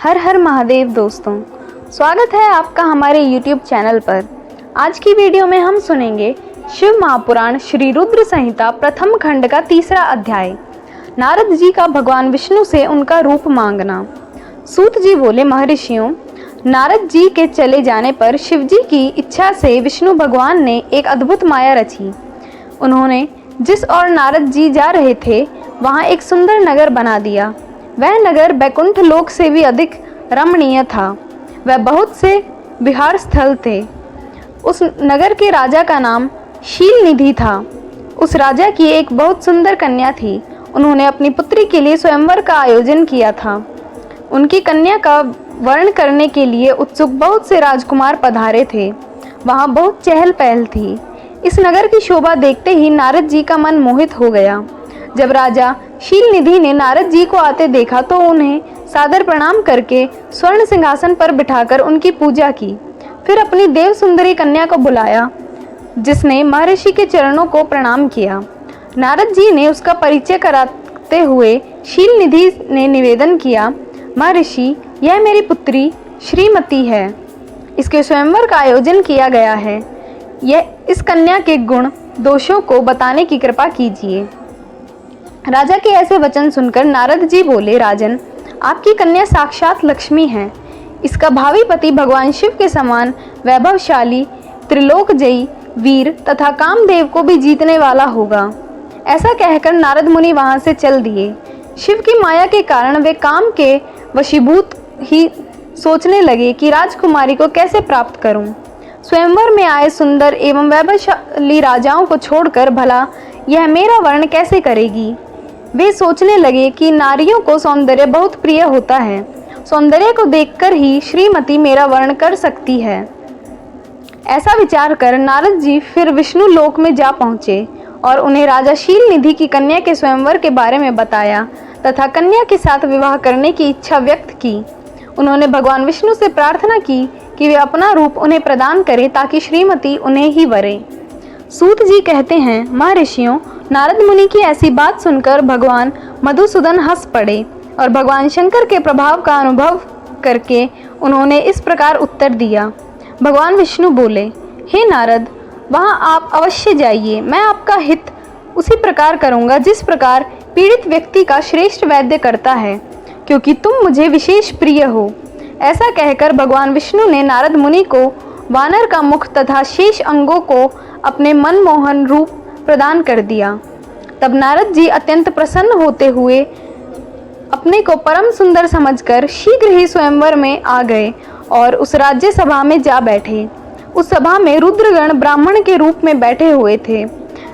हर हर महादेव दोस्तों, स्वागत है आपका हमारे YouTube चैनल पर। आज की वीडियो में हम सुनेंगे शिव महापुराण श्री रुद्र संहिता प्रथम खंड का तीसरा अध्याय, नारद जी का भगवान विष्णु से उनका रूप मांगना। सूत जी बोले, महर्षियों, नारद जी के चले जाने पर शिव जी की इच्छा से विष्णु भगवान ने एक अद्भुत माया रची। उन्होंने जिस ओर नारद जी जा रहे थे वहाँ एक सुंदर नगर बना दिया। वह नगर बैकुंठ लोक से भी अधिक रमणीय था। वह बहुत से विहार स्थल थे। उस नगर के राजा का नाम शील निधि था। उस राजा की एक बहुत सुंदर कन्या थी। उन्होंने अपनी पुत्री के लिए स्वयंवर का आयोजन किया था। उनकी कन्या का वर्ण करने के लिए उत्सुक बहुत से राजकुमार पधारे थे। वहाँ बहुत चहल पहल थी। इस नगर की शोभा देखते ही नारद जी का मन मोहित हो गया। जब राजा शील निधि ने नारद जी को आते देखा तो उन्हें सादर प्रणाम करके स्वर्ण सिंहासन पर बिठाकर उनकी पूजा की। फिर अपनी देव सुंदरी कन्या को बुलाया, जिसने महर्षि के चरणों को प्रणाम किया। नारद जी ने उसका परिचय कराते हुए शील निधि ने निवेदन किया, महर्षि, यह मेरी पुत्री श्रीमती है। इसके स्वयंवर का आयोजन किया गया है। इस कन्या के गुण दोषों को बताने की कृपा कीजिए। राजा के ऐसे वचन सुनकर नारद जी बोले, राजन, आपकी कन्या साक्षात लक्ष्मी है। इसका भावी पति भगवान शिव के समान वैभवशाली, त्रिलोकजयी, वीर तथा कामदेव को भी जीतने वाला होगा। ऐसा कहकर नारद मुनि वहां से चल दिए। शिव की माया के कारण वे काम के वशीभूत ही सोचने लगे कि राजकुमारी को कैसे प्राप्त करूं। स्वयंवर में आए सुंदर एवं वैभवशाली राजाओं को छोड़कर भला यह मेरा वर्ण कैसे करेगी। वे सोचने लगे कि नारियों को सौंदर्य बहुत प्रिय होता है। सौंदर्य को देखकर ही श्रीमती मेरा वर्ण कर सकती है। ऐसा विचार कर नारद जी फिर विष्णु लोक में जा पहुँचे और उन्हें राजा शील निधि की कन्या के स्वयंवर के बारे में बताया तथा कन्या के साथ विवाह करने की इच्छा व्यक्त की। उन्होंने भगवान विष्णु से प्रार्थना की कि वे अपना रूप उन्हें प्रदान करें ताकि श्रीमती उन्हें ही वरे। सूत जी कहते हैं, महर्षियों, नारद मुनि की ऐसी बात सुनकर भगवान मधुसूदन हंस पड़े और भगवान शंकर के प्रभाव का अनुभव करके उन्होंने इस प्रकार उत्तर दिया। भगवान विष्णु बोले, हे नारद, वहाँ आप अवश्य जाइए। मैं आपका हित उसी प्रकार करूँगा जिस प्रकार पीड़ित व्यक्ति का श्रेष्ठ वैद्य करता है, क्योंकि तुम मुझे विशेष प्रिय हो। ऐसा कहकर भगवान विष्णु ने नारद मुनि को वानर का मुख तथा शेष अंगों को अपने मनमोहन रूप प्रदान कर दिया। तब नारद जी अत्यंत प्रसन्न होते हुए अपने को परम सुंदर समझकर शीघ्र ही स्वयंवर में आ गए और उस राज्य सभा में जा बैठे। उस सभा में रुद्रगण ब्राह्मण के रूप में बैठे हुए थे।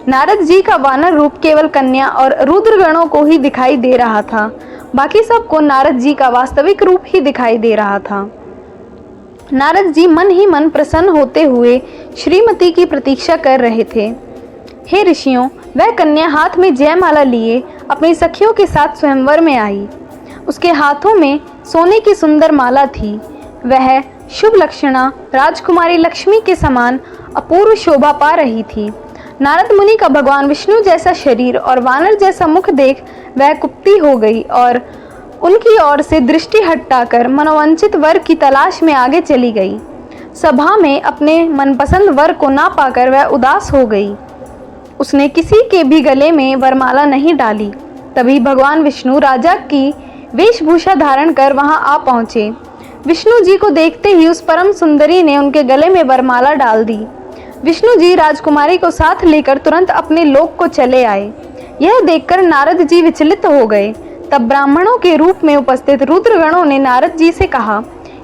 नारद जी का वानर रूप केवल कन्या और रुद्रगणों को ही दिखाई दे रहा था। बाकी सबको नारद जी का वास्तविक रूप ही दिखाई दे रहा था। नारद जी मन ही मन प्रसन्न होते हुए श्रीमती की प्रतीक्षा कर रहे थे। हे ऋषियों, वह कन्या हाथ में जयमाला लिए अपनी सखियों के साथ स्वयंवर में आई। उसके हाथों में सोने की सुंदर माला थी। वह शुभ लक्षणा राजकुमारी लक्ष्मी के समान अपूर्व शोभा पा रही थी। नारद मुनि का भगवान विष्णु जैसा शरीर और वानर जैसा मुख देख वह कुपित हो गई और उनकी ओर से दृष्टि हटाकर मनोवांछित वर की तलाश में आगे चली गई। सभा में अपने मनपसंद वर को ना पाकर वह उदास हो गई। उसने किसी के भी गले में वरमाला नहीं डाली। तभी भगवान विष्णु राजा की वेशभूषा धारण कर वहां आ पहुंचे। विष्णु जी को देखते ही उस परम सुंदरी ने उनके गले में वरमाला डाल दी। विष्णु जी राजकुमारी को साथ लेकर तुरंत अपने लोक को चले आए। यह देखकर नारद जी विचलित हो गए। तब ब्राह्मणों के रूप में उपस्थित रुद्रगणों ने नारद जी से कहा,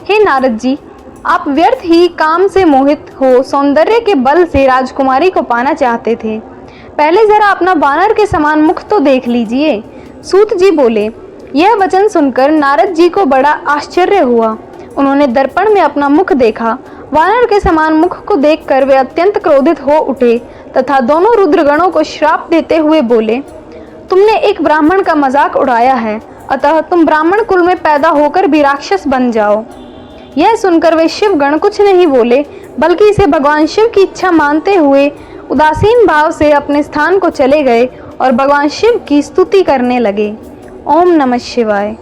हे नारद जी, आप व्यर्थ ही काम से मोहित हो सौंदर्य के बल से राजकुमारी को पाना चाहते थे। पहले जरा अपना वानर के समान मुख तो देख लीजिए। सूत जी बोले, यह वचन सुनकर नारद जी को बड़ा आश्चर्य हुआ। उन्होंने दर्पण में अपना मुख देखा। वानर के समान मुख को देखकर वे अत्यंत क्रोधित हो उठे तथा दोनों रुद्रगणों को श्राप देते हुए बोले, तुमने एक ब्राह्मण का मजाक उड़ाया है, अतः तुम ब्राह्मण कुल में पैदा होकर भी राक्षस बन जाओ। यह सुनकर वे शिवगण कुछ नहीं बोले, बल्कि इसे भगवान शिव की इच्छा मानते हुए उदासीन भाव से अपने स्थान को चले गए और भगवान शिव की स्तुति करने लगे। ओम नमः शिवाय।